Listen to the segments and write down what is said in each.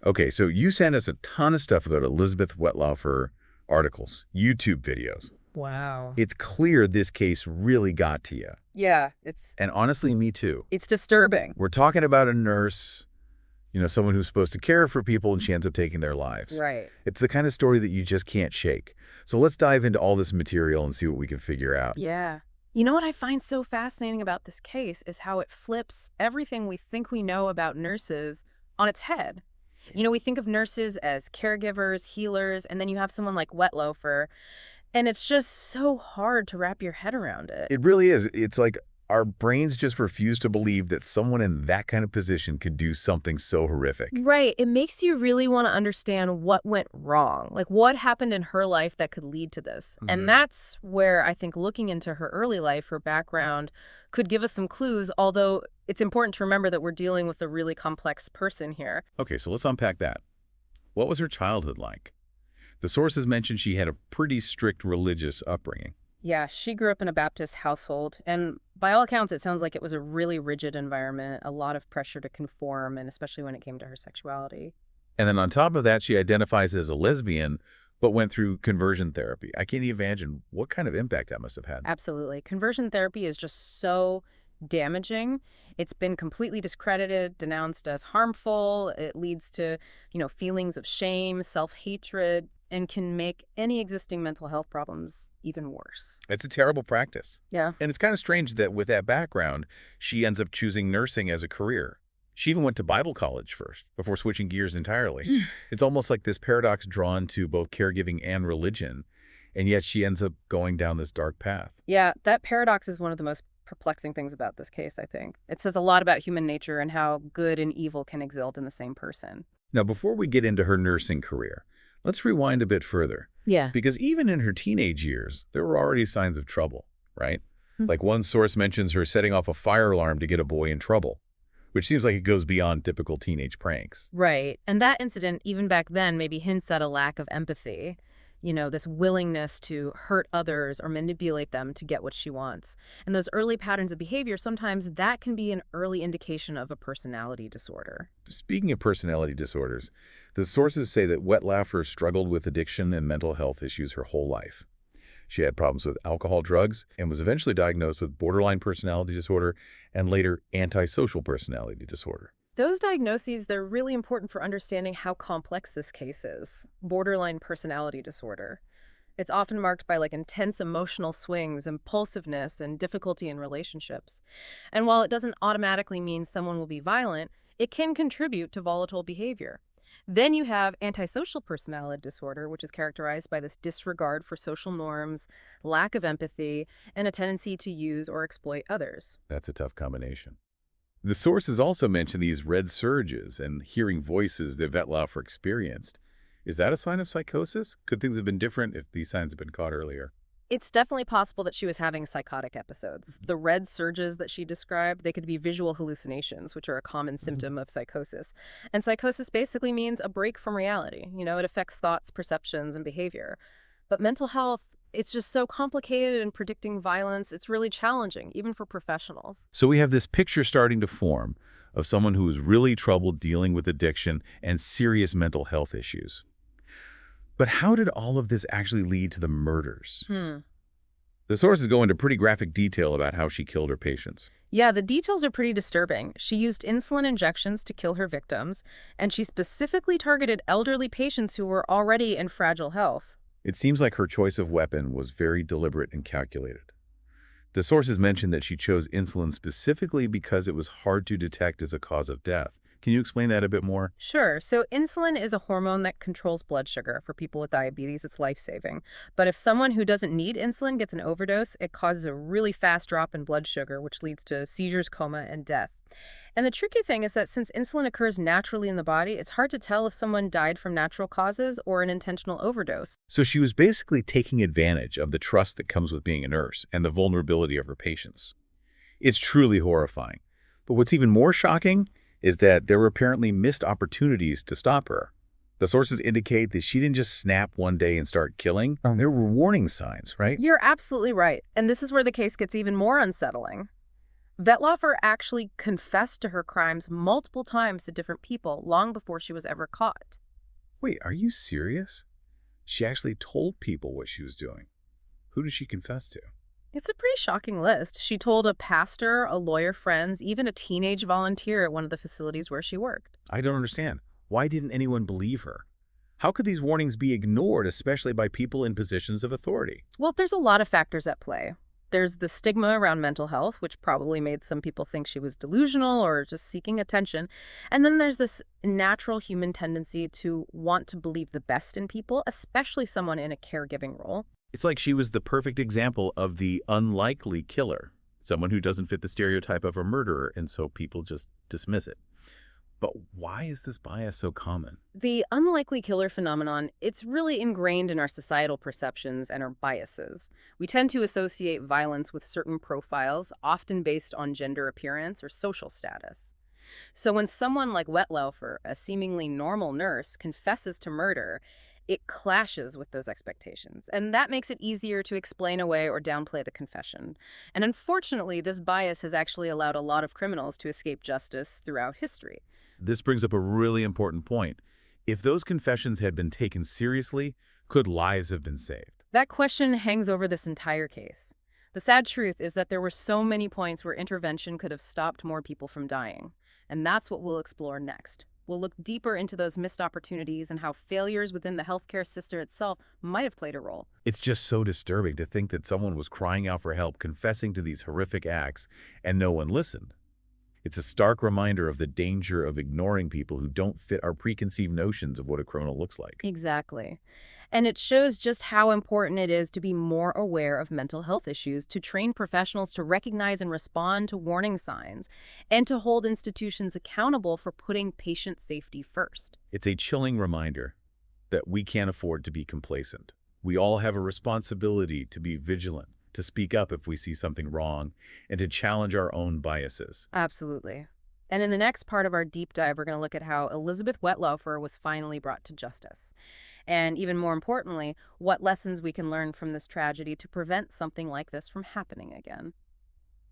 Okay, so you sent us a ton of stuff about Elizabeth Wettlaufer articles, YouTube videos. Wow. It's clear this case really got to you. Yeah, And honestly, me too. it's disturbing. We're talking about a nurse, someone who's supposed to care for people and she ends up taking their lives. Right. It's the kind of story that you just can't shake. So let's dive into all this material and see what we can figure out. Yeah. You know what I find so fascinating about this case is how it flips everything we think we know about nurses on its head. We think of nurses as caregivers, healers, and then you have someone like Wettlaufer, and it's just so hard to wrap your head around it. It really is. It's like our brains just refuse to believe that someone in that kind of position could do something so horrific. Right. It makes you really want to understand what went wrong, like what happened in her life that could lead to this. And that's where I think looking into her early life, her background, could give us some clues, although it's important to remember that we're dealing with a really complex person here. Okay, so let's unpack that. What was her childhood like? The sources mention she had a pretty strict religious upbringing. Yeah, she grew up in a Baptist household, and by all accounts, it sounds like it was a really rigid environment, a lot of pressure to conform, and especially when it came to her sexuality. And then on top of that, she identifies as a lesbian, but went through conversion therapy. I can't even imagine what kind of impact that must have had. Absolutely. Conversion therapy is just so damaging. It's been completely discredited, denounced as harmful. It leads to, feelings of shame, self-hatred, and can make any existing mental health problems even worse. It's a terrible practice. Yeah. And it's kind of strange that with that background, she ends up choosing nursing as a career. She even went to Bible college first, before switching gears entirely. It's almost like this paradox drawn to both caregiving and religion, and yet she ends up going down this dark path. Yeah, that paradox is one of the most perplexing things about this case, I think. It says a lot about human nature and how good and evil can exist in the same person. Now, before we get into her nursing career, let's rewind a bit further. Yeah. Because even in her teenage years, there were already signs of trouble, right? Like one source mentions her setting off a fire alarm to get a boy in trouble, which seems like it goes beyond typical teenage pranks. Right. And that incident, even back then, maybe hints at a lack of empathy. This willingness to hurt others or manipulate them to get what she wants. And those early patterns of behavior, sometimes that can be an early indication of a personality disorder. Speaking of personality disorders, the sources say that Wettlaufer struggled with addiction and mental health issues her whole life. She had problems with alcohol, drugs, and was eventually diagnosed with borderline personality disorder and later antisocial personality disorder. Those diagnoses, they're really important for understanding how complex this case is. Borderline personality disorder. It's often marked by intense emotional swings, impulsiveness, and difficulty in relationships. And while it doesn't automatically mean someone will be violent, it can contribute to volatile behavior. Then you have antisocial personality disorder, which is characterized by this disregard for social norms, lack of empathy, and a tendency to use or exploit others. That's a tough combination. The sources also mention these red surges and hearing voices that Wettlaufer experienced. Is that a sign of psychosis? Could things have been different if these signs had been caught earlier? It's definitely possible that she was having psychotic episodes. The red surges that she described, they could be visual hallucinations, which are a common symptom of psychosis. And psychosis basically means a break from reality. It affects thoughts, perceptions, and behavior. But mental health, it's just so complicated, and predicting violence, it's really challenging, even for professionals. So we have this picture starting to form of someone who is really troubled dealing with addiction and serious mental health issues. But how did all of this actually lead to the murders? The sources go into pretty graphic detail about how she killed her patients. Yeah, the details are pretty disturbing. She used insulin injections to kill her victims, and she specifically targeted elderly patients who were already in fragile health. It seems like her choice of weapon was very deliberate and calculated. The sources mention that she chose insulin specifically because it was hard to detect as a cause of death. Can you explain that a bit more? Sure. So insulin is a hormone that controls blood sugar. For people with diabetes, it's life-saving. But if someone who doesn't need insulin gets an overdose, it causes a really fast drop in blood sugar, which leads to seizures, coma, and death. And the tricky thing is that since insulin occurs naturally in the body, it's hard to tell if someone died from natural causes or an intentional overdose. So she was basically taking advantage of the trust that comes with being a nurse and the vulnerability of her patients. It's truly horrifying. But what's even more shocking is that there were apparently missed opportunities to stop her. The sources indicate that she didn't just snap one day and start killing. There were warning signs, right? You're absolutely right. And this is where the case gets even more unsettling. Wettlaufer actually confessed to her crimes multiple times to different people long before she was ever caught. Wait, are you serious? She actually told people what she was doing. Who did she confess to? It's a pretty shocking list. She told a pastor, a lawyer friends, even a teenage volunteer at one of the facilities where she worked. I don't understand. Why didn't anyone believe her? How could these warnings be ignored, especially by people in positions of authority? Well, there's a lot of factors at play. There's the stigma around mental health, which probably made some people think she was delusional or just seeking attention. And then there's this natural human tendency to want to believe the best in people, especially someone in a caregiving role. It's like she was the perfect example of the unlikely killer, someone who doesn't fit the stereotype of a murderer, and so people just dismiss it. But why is this bias so common? The unlikely killer phenomenon, it's really ingrained in our societal perceptions and our biases. We tend to associate violence with certain profiles, often based on gender appearance or social status. So when someone like Wettlaufer, a seemingly normal nurse, confesses to murder, it clashes with those expectations. And that makes it easier to explain away or downplay the confession. And unfortunately, this bias has actually allowed a lot of criminals to escape justice throughout history. This brings up a really important point. If those confessions had been taken seriously, could lives have been saved? That question hangs over this entire case. The sad truth is that there were so many points where intervention could have stopped more people from dying. And that's what we'll explore next. We'll look deeper into those missed opportunities and how failures within the healthcare system itself might have played a role. It's just so disturbing to think that someone was crying out for help, confessing to these horrific acts, and no one listened. It's a stark reminder of the danger of ignoring people who don't fit our preconceived notions of what a criminal looks like. Exactly. And it shows just how important it is to be more aware of mental health issues, to train professionals to recognize and respond to warning signs, and to hold institutions accountable for putting patient safety first. It's a chilling reminder that we can't afford to be complacent. We all have a responsibility to be vigilant, to speak up if we see something wrong, and to challenge our own biases. Absolutely. And in the next part of our deep dive, we're going to look at how Elizabeth Wettlaufer was finally brought to justice. And even more importantly, what lessons we can learn from this tragedy to prevent something like this from happening again.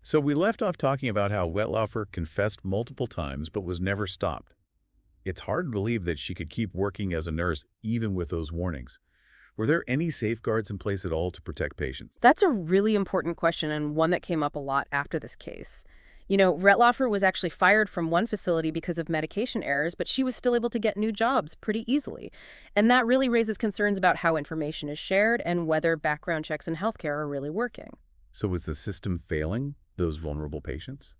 So we left off talking about how Wettlaufer confessed multiple times but was never stopped. It's hard to believe that she could keep working as a nurse even with those warnings. Were there any safeguards in place at all to protect patients? That's a really important question and one that came up a lot after this case. You know, Wettlaufer was actually fired from one facility because of medication errors, but she was still able to get new jobs pretty easily. And that really raises concerns about how information is shared and whether background checks in healthcare are really working. So was the system failing those vulnerable patients?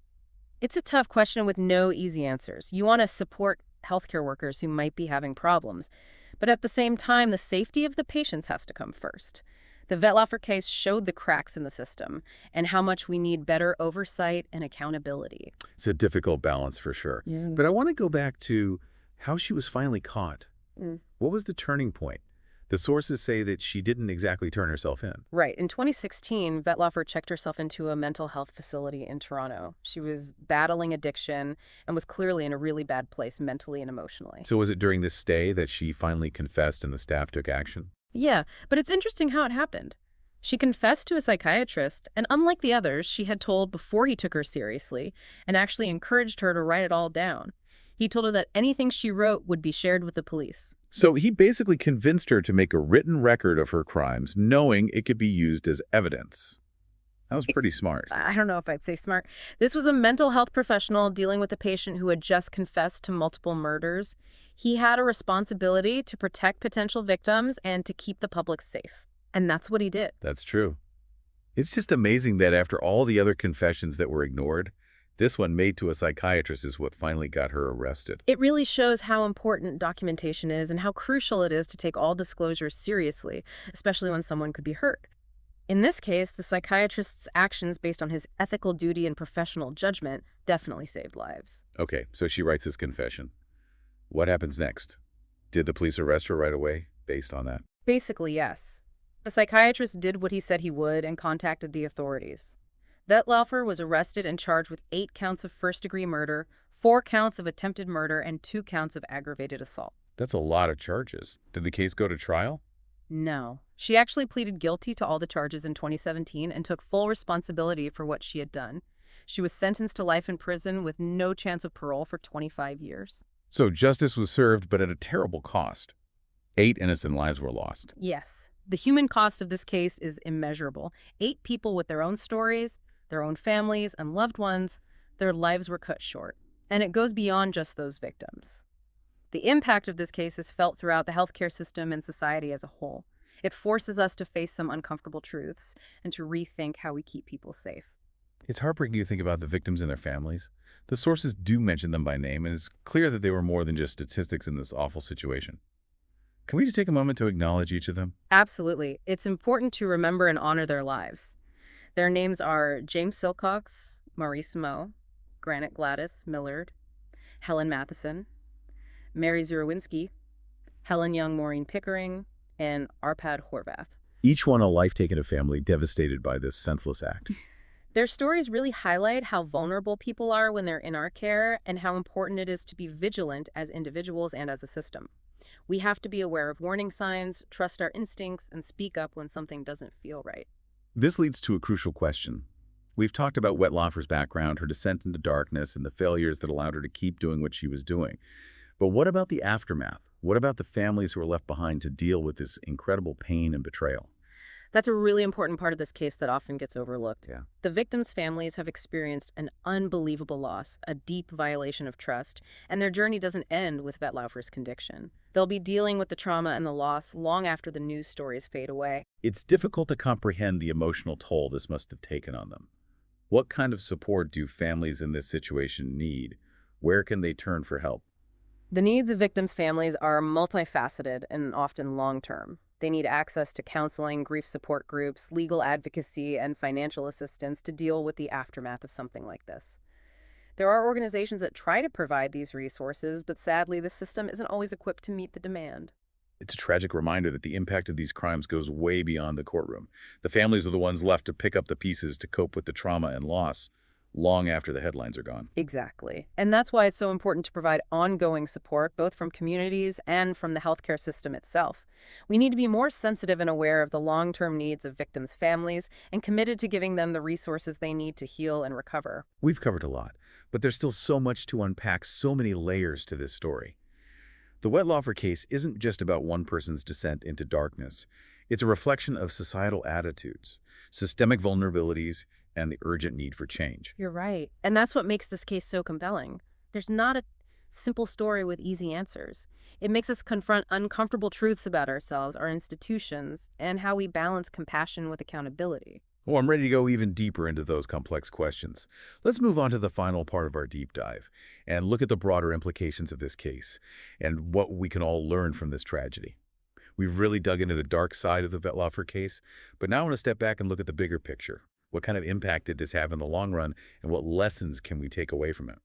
It's a tough question with no easy answers. You want to support healthcare workers who might be having problems, but at the same time, the safety of the patients has to come first. The Wettlaufer case showed the cracks in the system and how much we need better oversight and accountability. It's a difficult balance for sure. Yeah. But I want to go back to how she was finally caught. What was the turning point? The sources say that she didn't exactly turn herself in. Right. In 2016, Wettlaufer checked herself into a mental health facility in Toronto. She was battling addiction and was clearly in a really bad place mentally and emotionally. So was it during this stay that she finally confessed and the staff took action? Yeah, but it's interesting how it happened. She confessed to a psychiatrist, and unlike the others, she had told before he took her seriously and actually encouraged her to write it all down. He told her that anything she wrote would be shared with the police. So he basically convinced her to make a written record of her crimes, knowing it could be used as evidence. That was pretty smart. I don't know if I'd say smart. This was a mental health professional dealing with a patient who had just confessed to multiple murders. He had a responsibility to protect potential victims and to keep the public safe. And that's what he did. That's true. It's just amazing that after all the other confessions that were ignored, this one made to a psychiatrist is what finally got her arrested. It really shows how important documentation is and how crucial it is to take all disclosures seriously, especially when someone could be hurt. In this case, the psychiatrist's actions based on his ethical duty and professional judgment definitely saved lives. Okay, so she writes his confession. What happens next? Did the police arrest her right away based on that? Basically, yes. The psychiatrist did what he said he would and contacted the authorities. Wettlaufer was arrested and charged with 8 counts of first-degree murder, 4 counts of attempted murder, and 2 counts of aggravated assault. That's a lot of charges. Did the case go to trial? No. She actually pleaded guilty to all the charges in 2017 and took full responsibility for what she had done. She was sentenced to life in prison with no chance of parole for 25 years. So justice was served, but at a terrible cost. 8 innocent lives were lost. Yes, the human cost of this case is immeasurable. 8 people with their own stories, their own families and loved ones, their lives were cut short. And it goes beyond just those victims. The impact of this case is felt throughout the healthcare system and society as a whole. It forces us to face some uncomfortable truths and to rethink how we keep people safe. It's heartbreaking to think about the victims and their families. The sources do mention them by name, and it's clear that they were more than just statistics in this awful situation. Can we just take a moment to acknowledge each of them? Absolutely. It's important to remember and honor their lives. Their names are James Silcox, Maurice Moe, Granite Gladys Millard, Helen Matheson, Mary Zurowinski, Helen Young Maureen Pickering, and Arpad Horvath. Each one a life-taken family devastated by this senseless act. Their stories really highlight how vulnerable people are when they're in our care and how important it is to be vigilant as individuals and as a system. We have to be aware of warning signs, trust our instincts, and speak up when something doesn't feel right. This leads to a crucial question. We've talked about Wettlaufer's background, her descent into darkness, and the failures that allowed her to keep doing what she was doing. But what about the aftermath? What about the families who were left behind to deal with this incredible pain and betrayal? That's a really important part of this case that often gets overlooked. Yeah. The victims' families have experienced an unbelievable loss, a deep violation of trust, and their journey doesn't end with Wettlaufer's conviction. They'll be dealing with the trauma and the loss long after the news stories fade away. It's difficult to comprehend the emotional toll this must have taken on them. What kind of support do families in this situation need? Where can they turn for help? The needs of victims' families are multifaceted and often long-term. They need access to counseling, grief support groups, legal advocacy, and financial assistance to deal with the aftermath of something like this. There are organizations that try to provide these resources, but sadly, the system isn't always equipped to meet the demand. It's a tragic reminder that the impact of these crimes goes way beyond the courtroom. The families are the ones left to pick up the pieces to cope with the trauma and loss long after the headlines are gone. Exactly. And that's why it's so important to provide ongoing support, both from communities and from the healthcare system itself. We need to be more sensitive and aware of the long-term needs of victims' families and committed to giving them the resources they need to heal and recover. We've covered a lot, but there's still so much to unpack, so many layers to this story. The Wettlaufer case isn't just about one person's descent into darkness. It's a reflection of societal attitudes, systemic vulnerabilities, and the urgent need for change. You're right. And that's what makes this case so compelling. There's not a simple story with easy answers. It makes us confront uncomfortable truths about ourselves, our institutions, and how we balance compassion with accountability. Well, I'm ready to go even deeper into those complex questions. Let's move on to the final part of our deep dive and look at the broader implications of this case and what we can all learn from this tragedy. We've really dug into the dark side of the Wettlaufer case, but now I want to step back and look at the bigger picture. What kind of impact did this have in the long run, and what lessons can we take away from it?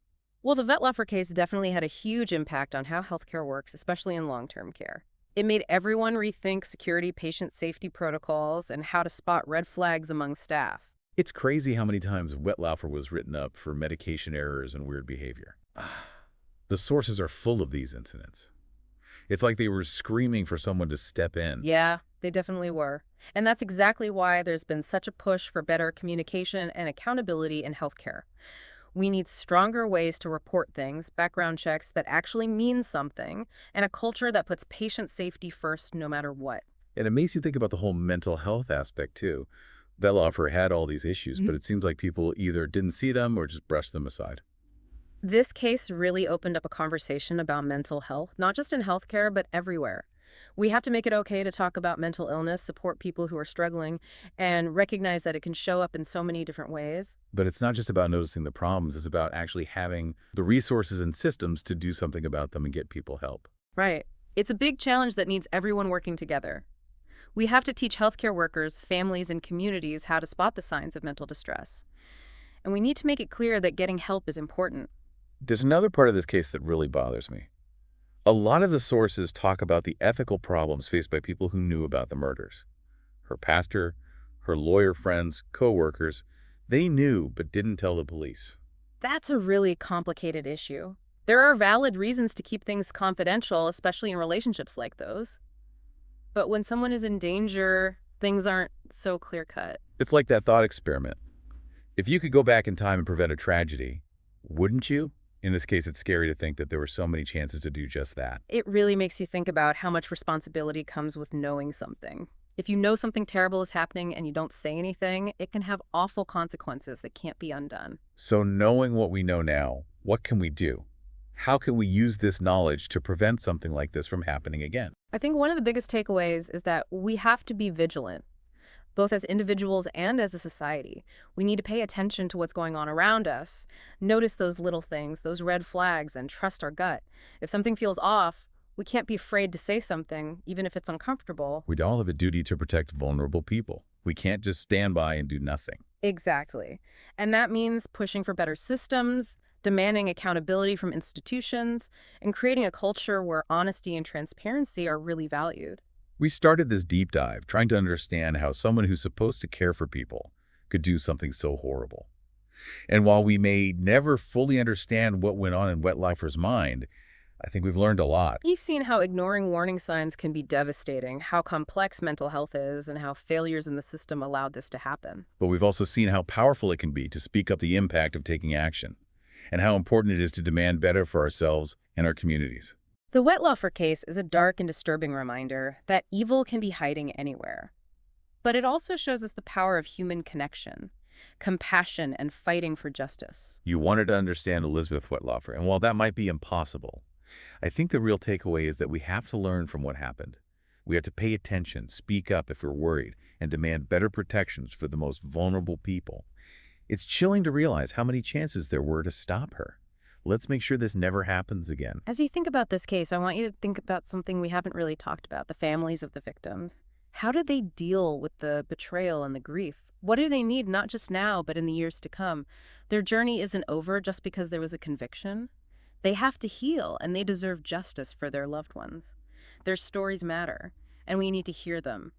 Well, the Wettlaufer case definitely had a huge impact on how healthcare works, especially in long-term care. It made everyone rethink security, patient safety protocols, and how to spot red flags among staff. It's crazy how many times Wettlaufer was written up for medication errors and weird behavior. The sources are full of these incidents. It's like they were screaming for someone to step in. Yeah, they definitely were. And that's exactly why there's been such a push for better communication and accountability in healthcare. We need stronger ways to report things, background checks that actually mean something, and a culture that puts patient safety first no matter what. And it makes you think about the whole mental health aspect, too. Wettlaufer had all these issues, but it seems like people either didn't see them or just brushed them aside. This case really opened up a conversation about mental health, not just in healthcare, but everywhere. We have to make it okay to talk about mental illness, support people who are struggling, and recognize that it can show up in so many different ways. But it's not just about noticing the problems, it's about actually having the resources and systems to do something about them and get people help. Right. It's a big challenge that needs everyone working together. We have to teach healthcare workers, families, and communities how to spot the signs of mental distress. And we need to make it clear that getting help is important. There's another part of this case that really bothers me. A lot of the sources talk about the ethical problems faced by people who knew about the murders. Her pastor, her lawyer friends, co-workers, they knew but didn't tell the police. That's a really complicated issue. There are valid reasons to keep things confidential, especially in relationships like those. But when someone is in danger, things aren't so clear-cut. It's like that thought experiment. If you could go back in time and prevent a tragedy, wouldn't you? In this case, it's scary to think that there were so many chances to do just that. It really makes you think about how much responsibility comes with knowing something. If you know something terrible is happening and you don't say anything, it can have awful consequences that can't be undone. So knowing what we know now, what can we do? How can we use this knowledge to prevent something like this from happening again? I think one of the biggest takeaways is that we have to be vigilant, both as individuals and as a society. We need to pay attention to what's going on around us, notice those little things, those red flags, and trust our gut. If something feels off, we can't be afraid to say something, even if it's uncomfortable. We all have a duty to protect vulnerable people. We can't just stand by and do nothing. Exactly. And that means pushing for better systems, demanding accountability from institutions, and creating a culture where honesty and transparency are really valued. We started this deep dive trying to understand how someone who's supposed to care for people could do something so horrible. And while we may never fully understand what went on in Wettlaufer's mind, I think we've learned a lot. We've seen how ignoring warning signs can be devastating, how complex mental health is, and how failures in the system allowed this to happen. But we've also seen how powerful it can be to speak up the impact of taking action, and how important it is to demand better for ourselves and our communities. The Wettlaufer case is a dark and disturbing reminder that evil can be hiding anywhere. But it also shows us the power of human connection, compassion, and fighting for justice. You wanted to understand Elizabeth Wettlaufer, and while that might be impossible, I think the real takeaway is that we have to learn from what happened. We have to pay attention, speak up if we're worried, and demand better protections for the most vulnerable people. It's chilling to realize how many chances there were to stop her. Let's make sure this never happens again. As you think about this case, I want you to think about something we haven't really talked about, the families of the victims. How do they deal with the betrayal and the grief? What do they need, not just now, but in the years to come? Their journey isn't over just because there was a conviction. They have to heal, and they deserve justice for their loved ones. Their stories matter, and we need to hear them.